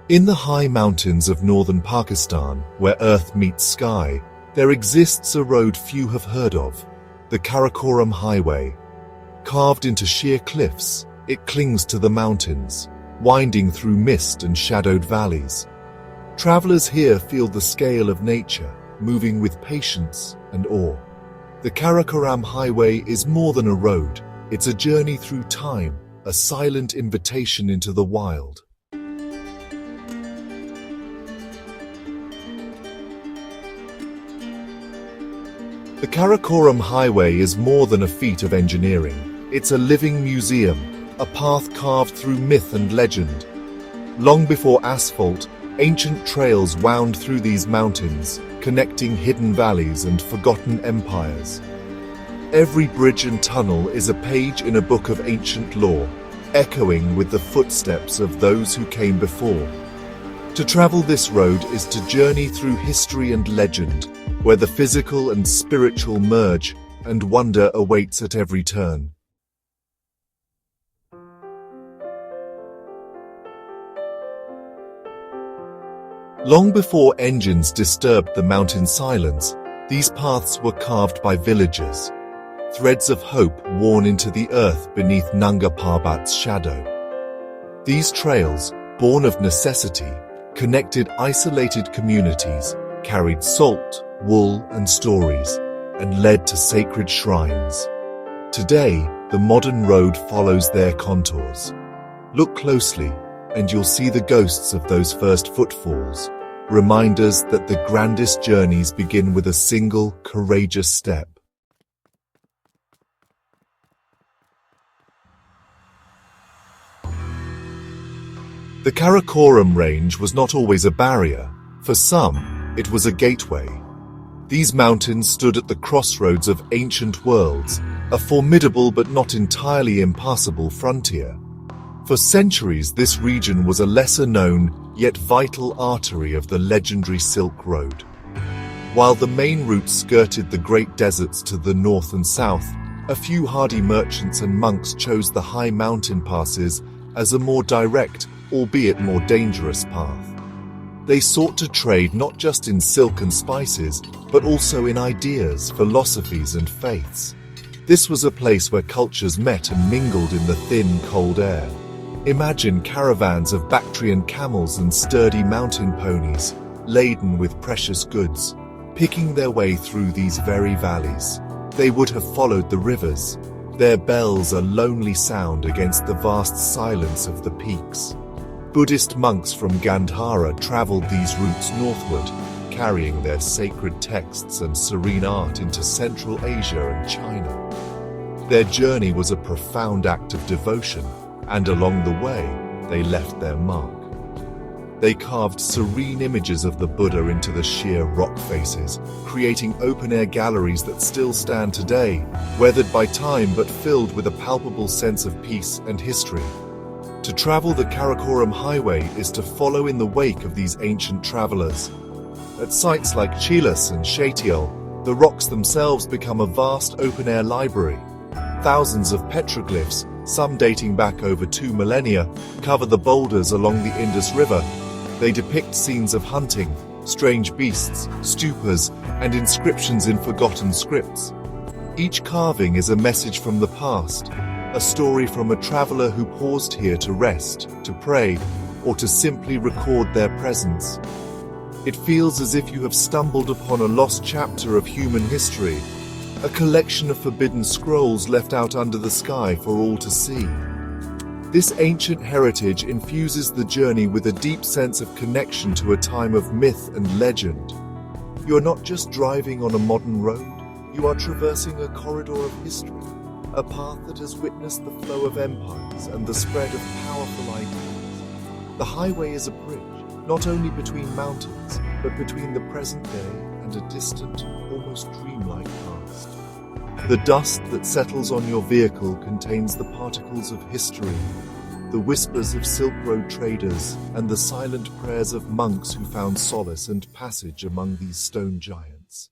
In the high mountains of northern Pakistan, where earth meets sky, there exists a road few have heard of, the Karakoram Highway. Carved into sheer cliffs, it clings to the mountains, winding through mist and shadowed valleys. Travelers here feel the scale of nature, moving with patience and awe. The Karakoram Highway is more than a road, it's a journey through time, a silent invitation into the wild. The Karakoram Highway is more than a feat of engineering. It's a living museum, a path carved through myth and legend. Long before asphalt, ancient trails wound through these mountains, connecting hidden valleys and forgotten empires. Every bridge and tunnel is a page in a book of ancient lore, echoing with the footsteps of those who came before. To travel this road is to journey through history and legend, where the physical and spiritual merge and wonder awaits at every turn. Long before engines disturbed the mountain silence, these paths were carved by villagers, threads of hope worn into the earth beneath Nanga Parbat's shadow. These trails, born of necessity, connected isolated communities, carried salt, wool, and stories, and led to sacred shrines. Today, the modern road follows their contours. Look closely, and you'll see the ghosts of those first footfalls, reminders that the grandest journeys begin with a single, courageous step. The Karakoram range was not always a barrier. For some, it was a gateway. These mountains stood at the crossroads of ancient worlds, a formidable but not entirely impassable frontier. For centuries, this region was a lesser-known, yet vital artery of the legendary Silk Road. While the main routes skirted the great deserts to the north and south, a few hardy merchants and monks chose the high mountain passes as a more direct, albeit more dangerous path. They sought to trade not just in silk and spices, but also in ideas, philosophies, and faiths. This was a place where cultures met and mingled in the thin, cold air. Imagine caravans of Bactrian camels and sturdy mountain ponies, laden with precious goods, picking their way through these very valleys. They would have followed the rivers, their bells a lonely sound against the vast silence of the peaks. Buddhist monks from Gandhara traveled these routes northward, carrying their sacred texts and serene art into Central Asia and China. Their journey was a profound act of devotion, and along the way, they left their mark. They carved serene images of the Buddha into the sheer rock faces, creating open-air galleries that still stand today, weathered by time but filled with a palpable sense of peace and history. To travel the Karakoram Highway is to follow in the wake of these ancient travelers. At sites like Perilous and Shatiel, the rocks themselves become a vast open-air library. Thousands of petroglyphs, some dating back over 2 millennia, cover the boulders along the Indus River. They depict scenes of hunting, strange beasts, stupas, and inscriptions in forgotten scripts. Each carving is a message from the past, a story from a traveler who paused here to rest, to pray, or to simply record their presence. It feels as if you have stumbled upon a lost chapter of human history, a collection of forbidden scrolls left out under the sky for all to see. This ancient heritage infuses the journey with a deep sense of connection to a time of myth and legend. You're not just driving on a modern road, you are traversing a corridor of history, a path that has witnessed the flow of empires and the spread of powerful ideas. The highway is a bridge, not only between mountains, but between the present day and a distant, almost dreamlike past. The dust that settles on your vehicle contains the particles of history, the whispers of Silk Road traders, and the silent prayers of monks who found solace and passage among these stone giants.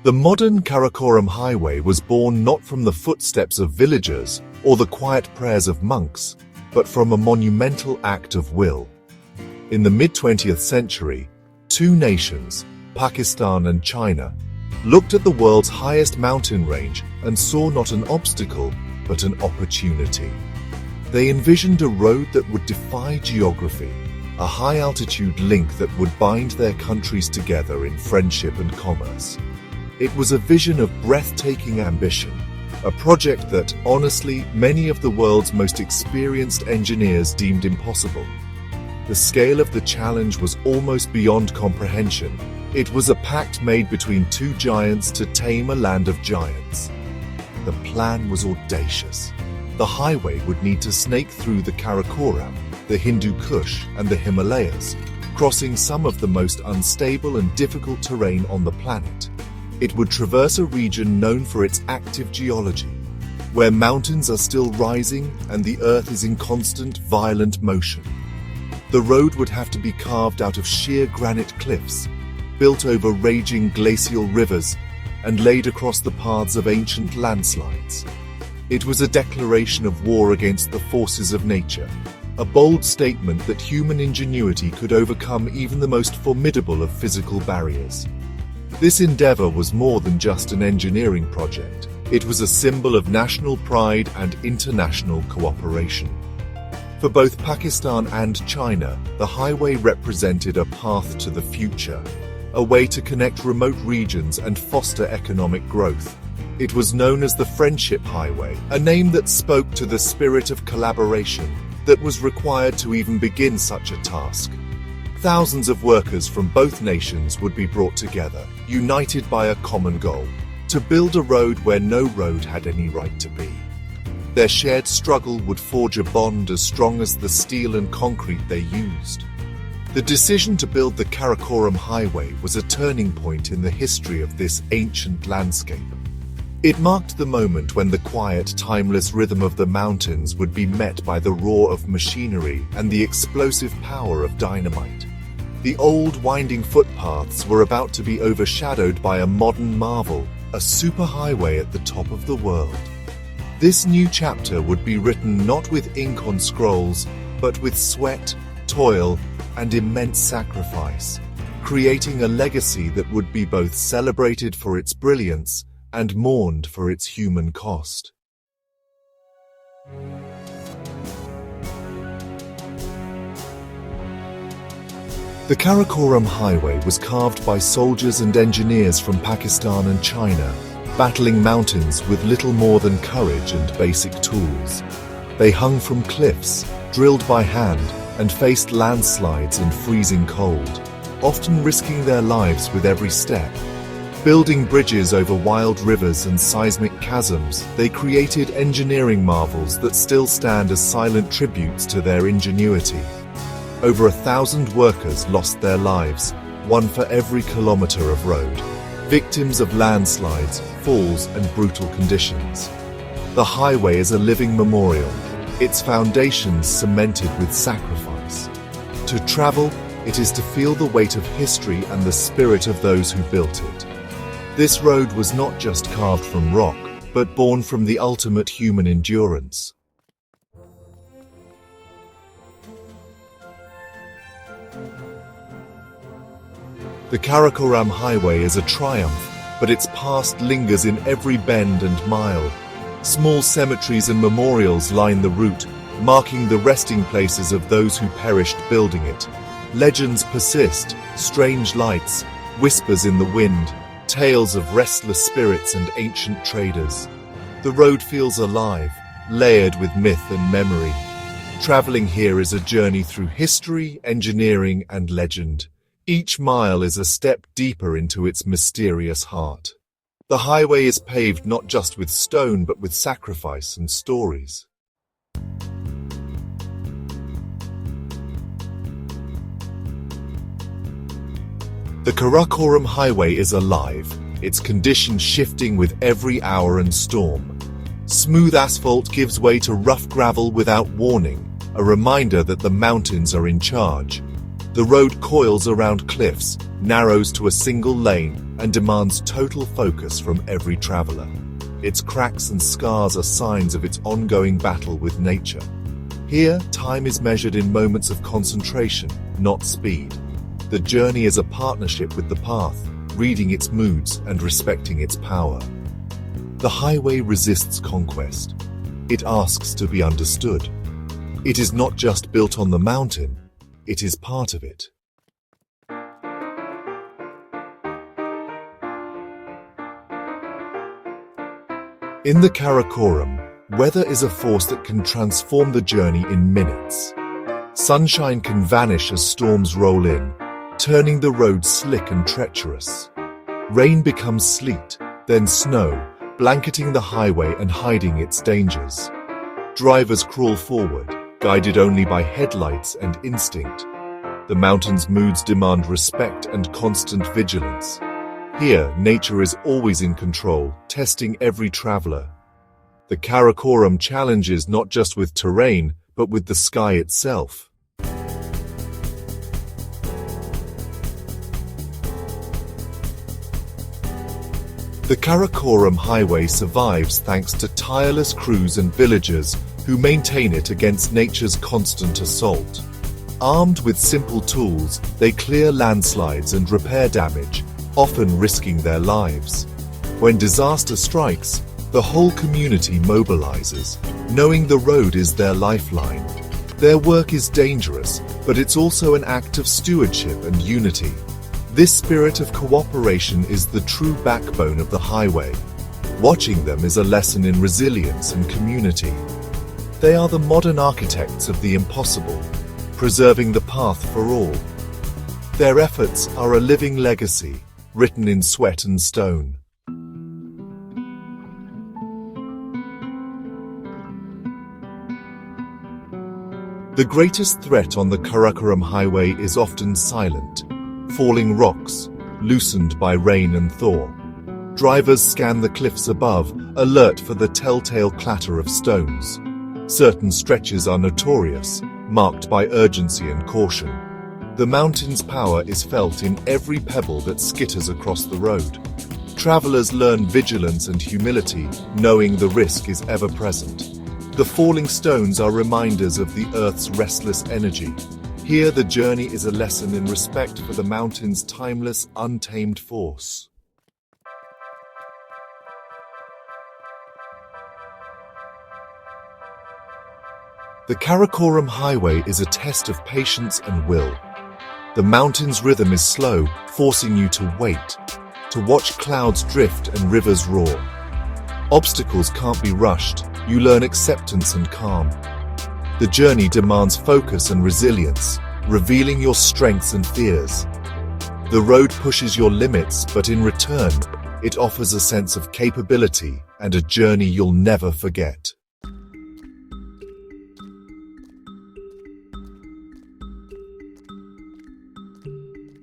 The modern Karakoram highway was born not from the footsteps of villagers or the quiet prayers of monks, but from a monumental act of will. In the mid-20th century, two nations, Pakistan and China, looked at the world's highest mountain range and saw not an obstacle, but an opportunity. They envisioned a road that would defy geography, a high-altitude link that would bind their countries together in friendship and commerce. It was a vision of breathtaking ambition, a project that, honestly, many of the world's most experienced engineers deemed impossible. The scale of the challenge was almost beyond comprehension. It was a pact made between two giants to tame a land of giants. The plan was audacious. The highway would need to snake through the Karakoram, the Hindu Kush, and the Himalayas, crossing some of the most unstable and difficult terrain on the planet. It would traverse a region known for its active geology, where mountains are still rising and the earth is in constant, violent motion. The road would have to be carved out of sheer granite cliffs, built over raging glacial rivers, and laid across the paths of ancient landslides. It was a declaration of war against the forces of nature, a bold statement that human ingenuity could overcome even the most formidable of physical barriers. This endeavor was more than just an engineering project. It was a symbol of national pride and international cooperation. For both Pakistan and China, the highway represented a path to the future, a way to connect remote regions and foster economic growth. It was known as the Friendship Highway, a name that spoke to the spirit of collaboration that was required to even begin such a task. Thousands of workers from both nations would be brought together, united by a common goal: to build a road where no road had any right to be. Their shared struggle would forge a bond as strong as the steel and concrete they used. The decision to build the Karakoram Highway was a turning point in the history of this ancient landscape. It marked the moment when the quiet, timeless rhythm of the mountains would be met by the roar of machinery and the explosive power of dynamite. The old, winding footpaths were about to be overshadowed by a modern marvel, a superhighway at the top of the world. This new chapter would be written not with ink on scrolls, but with sweat, toil, and immense sacrifice, creating a legacy that would be both celebrated for its brilliance and mourned for its human cost. The Karakoram Highway was carved by soldiers and engineers from Pakistan and China, battling mountains with little more than courage and basic tools. They hung from cliffs, drilled by hand, and faced landslides and freezing cold, often risking their lives with every step. Building bridges over wild rivers and seismic chasms, they created engineering marvels that still stand as silent tributes to their ingenuity. Over 1,000 workers lost their lives, one for every kilometer of road, victims of landslides, falls, and brutal conditions. The highway is a living memorial, its foundations cemented with sacrifice. To travel, it is to feel the weight of history and the spirit of those who built it. This road was not just carved from rock, but born from the ultimate human endurance. The Karakoram Highway is a triumph, but its past lingers in every bend and mile. Small cemeteries and memorials line the route, marking the resting places of those who perished building it. Legends persist, strange lights, whispers in the wind, tales of restless spirits and ancient traders. The road feels alive, layered with myth and memory. Traveling here is a journey through history, engineering, and legend. Each mile is a step deeper into its mysterious heart. The highway is paved not just with stone but with sacrifice and stories. The Karakoram Highway is alive, its condition shifting with every hour and storm. Smooth asphalt gives way to rough gravel without warning, a reminder that the mountains are in charge. The road coils around cliffs, narrows to a single lane, and demands total focus from every traveler. Its cracks and scars are signs of its ongoing battle with nature. Here, time is measured in moments of concentration, not speed. The journey is a partnership with the path, reading its moods and respecting its power. The highway resists conquest. It asks to be understood. It is not just built on the mountain, it is part of it. In the Karakoram, weather is a force that can transform the journey in minutes. Sunshine can vanish as storms roll in, turning the road slick and treacherous. Rain becomes sleet, then snow, blanketing the highway and hiding its dangers. Drivers crawl forward, guided only by headlights and instinct. The mountain's moods demand respect and constant vigilance. Here, nature is always in control, testing every traveler. The Karakoram challenges not just with terrain, but with the sky itself. The Karakoram highway survives thanks to tireless crews and villagers who maintain it against nature's constant assault. Armed with simple tools, they clear landslides and repair damage, often risking their lives. When disaster strikes, the whole community mobilizes, knowing the road is their lifeline. Their work is dangerous, but it's also an act of stewardship and unity. This spirit of cooperation is the true backbone of the highway. Watching them is a lesson in resilience and community. They are the modern architects of the impossible, preserving the path for all. Their efforts are a living legacy, written in sweat and stone. The greatest threat on the Karakoram highway is often silent. Falling rocks, loosened by rain and thaw. Drivers scan the cliffs above, alert for the telltale clatter of stones. Certain stretches are notorious, marked by urgency and caution. The mountain's power is felt in every pebble that skitters across the road. Travelers learn vigilance and humility, knowing the risk is ever present. The falling stones are reminders of the Earth's restless energy. Here, the journey is a lesson in respect for the mountain's timeless, untamed force. The Karakoram highway is a test of patience and will. The mountain's rhythm is slow, forcing you to wait, to watch clouds drift and rivers roar. Obstacles can't be rushed, you learn acceptance and calm. The journey demands focus and resilience, revealing your strengths and fears. The road pushes your limits, but in return, it offers a sense of capability and a journey you'll never forget.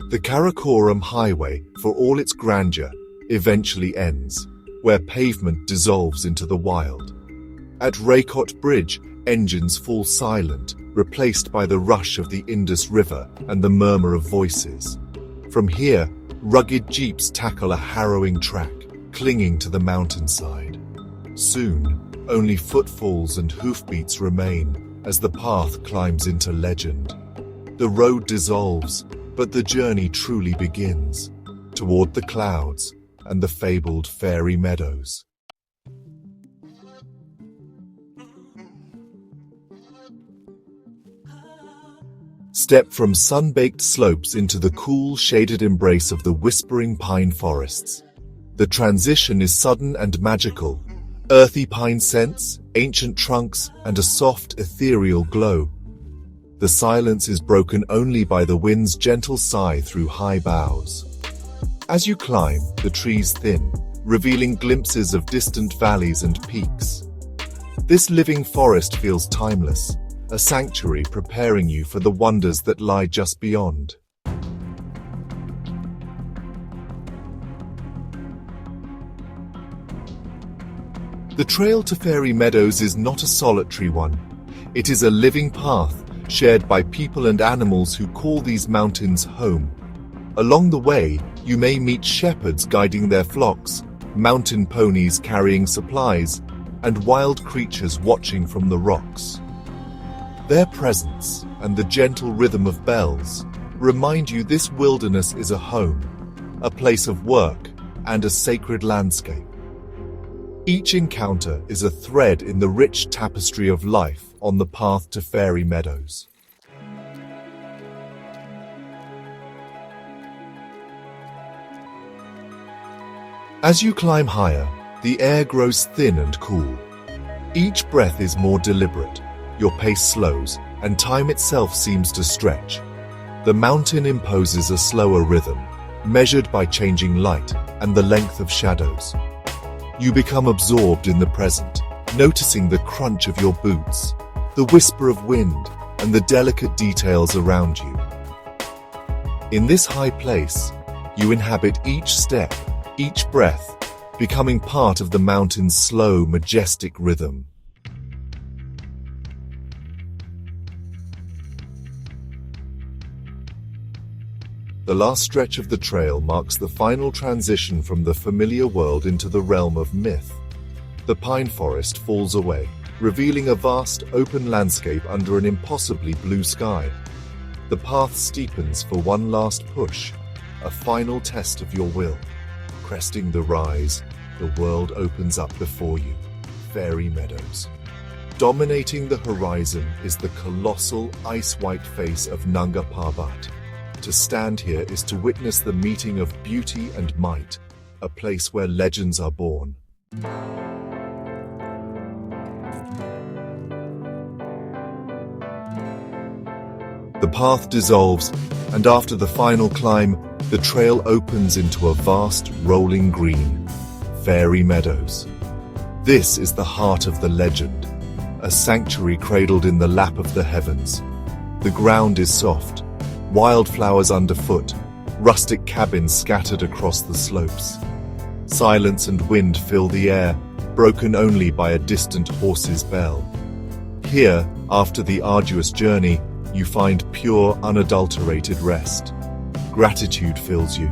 The Karakoram highway, for all its grandeur, eventually ends, where pavement dissolves into the wild. At Raykot Bridge, engines fall silent, replaced by the rush of the Indus River and the murmur of voices. From here, rugged jeeps tackle a harrowing track, clinging to the mountainside. Soon, only footfalls and hoofbeats remain as the path climbs into legend. The road dissolves, but the journey truly begins, toward the clouds and the fabled fairy meadows. Step from sun-baked slopes into the cool, shaded embrace of the whispering pine forests. The transition is sudden and magical. Earthy pine scents, ancient trunks, and a soft, ethereal glow. The silence is broken only by the wind's gentle sigh through high boughs. As you climb, the trees thin, revealing glimpses of distant valleys and peaks. This living forest feels timeless, a sanctuary preparing you for the wonders that lie just beyond. The trail to Fairy Meadows is not a solitary one. It is a living path, shared by people and animals who call these mountains home. Along the way, you may meet shepherds guiding their flocks, mountain ponies carrying supplies, and wild creatures watching from the rocks. Their presence and the gentle rhythm of bells remind you this wilderness is a home, a place of work, and a sacred landscape. Each encounter is a thread in the rich tapestry of life on the path to fairy meadows. As you climb higher, the air grows thin and cool. Each breath is more deliberate, your pace slows, and time itself seems to stretch. The mountain imposes a slower rhythm, measured by changing light and the length of shadows. You become absorbed in the present, noticing the crunch of your boots, the whisper of wind, and the delicate details around you. In this high place, you inhabit each step, each breath, becoming part of the mountain's slow, majestic rhythm. The last stretch of the trail marks the final transition from the familiar world into the realm of myth. The pine forest falls away, revealing a vast, open landscape under an impossibly blue sky. The path steepens for one last push, a final test of your will. Cresting the rise, the world opens up before you, fairy meadows. Dominating the horizon is the colossal, ice-white face of Nanga Parbat. To stand here is to witness the meeting of beauty and might, a place where legends are born. The path dissolves, and after the final climb, the trail opens into a vast, rolling green, fairy meadows. This is the heart of the legend, a sanctuary cradled in the lap of the heavens. The ground is soft, wildflowers underfoot, rustic cabins scattered across the slopes. Silence and wind fill the air, broken only by a distant horse's bell. Here, after the arduous journey, you find pure, unadulterated rest. Gratitude fills you.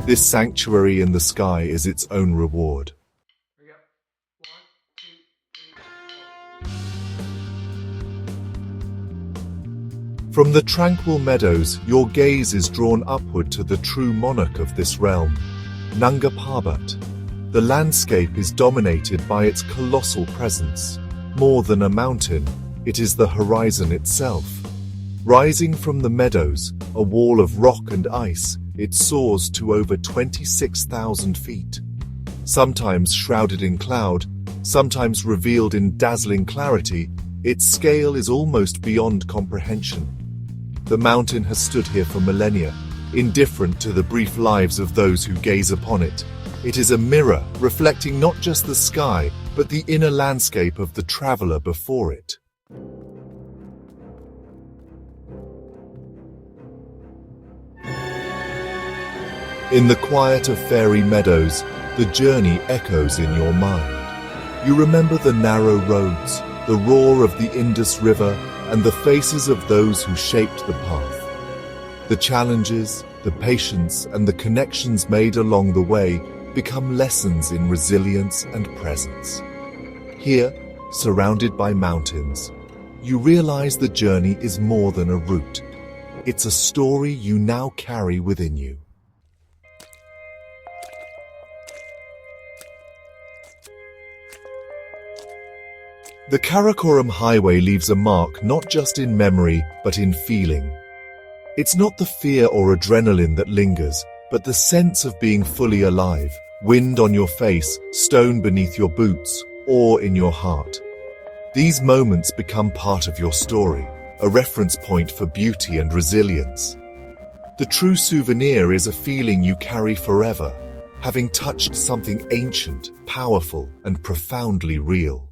This sanctuary in the sky is its own reward. From the tranquil meadows, your gaze is drawn upward to the true monarch of this realm, Nanga Parbat. The landscape is dominated by its colossal presence. More than a mountain, it is the horizon itself. Rising from the meadows, a wall of rock and ice, it soars to over 26,000 feet. Sometimes shrouded in cloud, sometimes revealed in dazzling clarity, its scale is almost beyond comprehension. The mountain has stood here for millennia, indifferent to the brief lives of those who gaze upon it. It is a mirror reflecting not just the sky, but the inner landscape of the traveler before it. In the quiet of fairy meadows, the journey echoes in your mind. You remember the narrow roads, the roar of the Indus River, and the faces of those who shaped the path. The challenges, the patience, and the connections made along the way become lessons in resilience and presence. Here, surrounded by mountains, you realize the journey is more than a route. It's a story you now carry within you. The Karakoram highway leaves a mark not just in memory, but in feeling. It's not the fear or adrenaline that lingers, but the sense of being fully alive, wind on your face, stone beneath your boots, awe in your heart. These moments become part of your story, a reference point for beauty and resilience. The true souvenir is a feeling you carry forever, having touched something ancient, powerful, and profoundly real.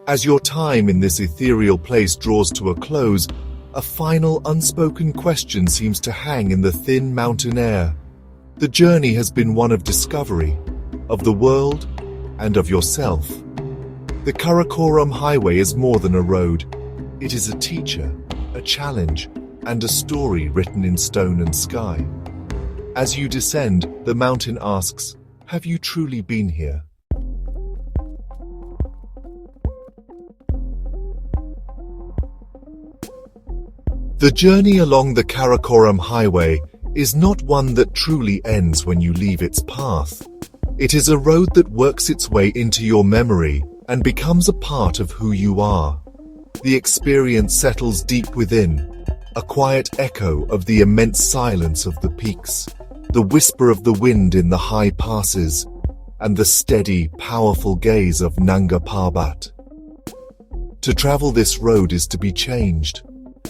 As your time in this ethereal place draws to a close, a final unspoken question seems to hang in the thin mountain air. The journey has been one of discovery, of the world, and of yourself. The Karakoram Highway is more than a road. It is a teacher, a challenge, and a story written in stone and sky. As you descend, the mountain asks, "Have you truly been here?" The journey along the Karakoram Highway is not one that truly ends when you leave its path. It is a road that works its way into your memory and becomes a part of who you are. The experience settles deep within, a quiet echo of the immense silence of the peaks, the whisper of the wind in the high passes, and the steady, powerful gaze of Nanga Parbat. To travel this road is to be changed,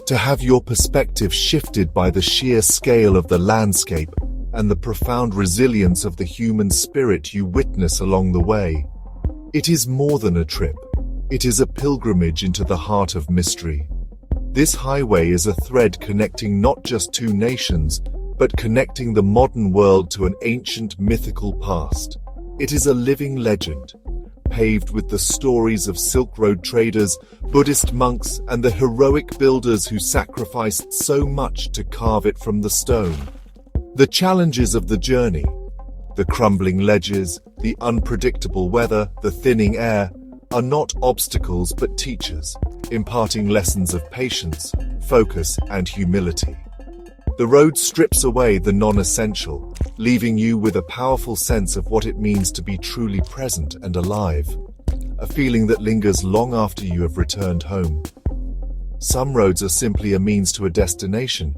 to have your perspective shifted by the sheer scale of the landscape and the profound resilience of the human spirit you witness along the way. It is more than a trip. It is a pilgrimage into the heart of mystery. This highway is a thread connecting not just two nations, but connecting the modern world to an ancient mythical past. It is a living legend, paved with the stories of Silk Road traders, Buddhist monks, and the heroic builders who sacrificed so much to carve it from the stone. The challenges of the journey, the crumbling ledges, the unpredictable weather, the thinning air, are not obstacles but teachers, imparting lessons of patience, focus, and humility. The road strips away the non-essential, leaving you with a powerful sense of what it means to be truly present and alive, a feeling that lingers long after you have returned home. Some roads are simply a means to a destination,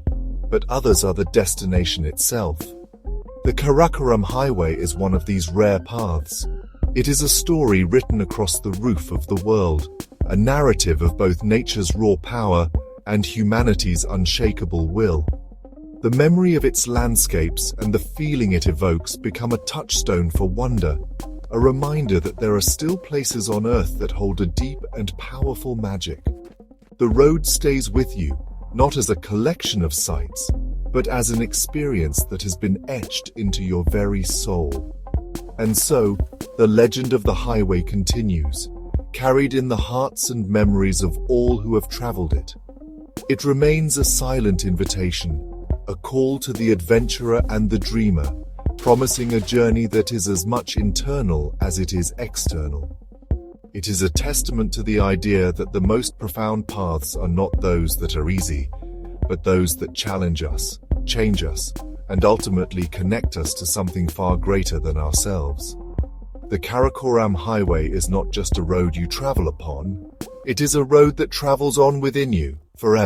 but others are the destination itself. The Karakoram Highway is one of these rare paths. It is a story written across the roof of the world, a narrative of both nature's raw power and humanity's unshakable will. The memory of its landscapes and the feeling it evokes become a touchstone for wonder, a reminder that there are still places on Earth that hold a deep and powerful magic. The road stays with you, not as a collection of sights, but as an experience that has been etched into your very soul. And so, the legend of the highway continues, carried in the hearts and memories of all who have traveled it. It remains a silent invitation, a call to the adventurer and the dreamer, promising a journey that is as much internal as it is external. It is a testament to the idea that the most profound paths are not those that are easy, but those that challenge us, change us, and ultimately connect us to something far greater than ourselves. The Karakoram Highway is not just a road you travel upon, it is a road that travels on within you, forever.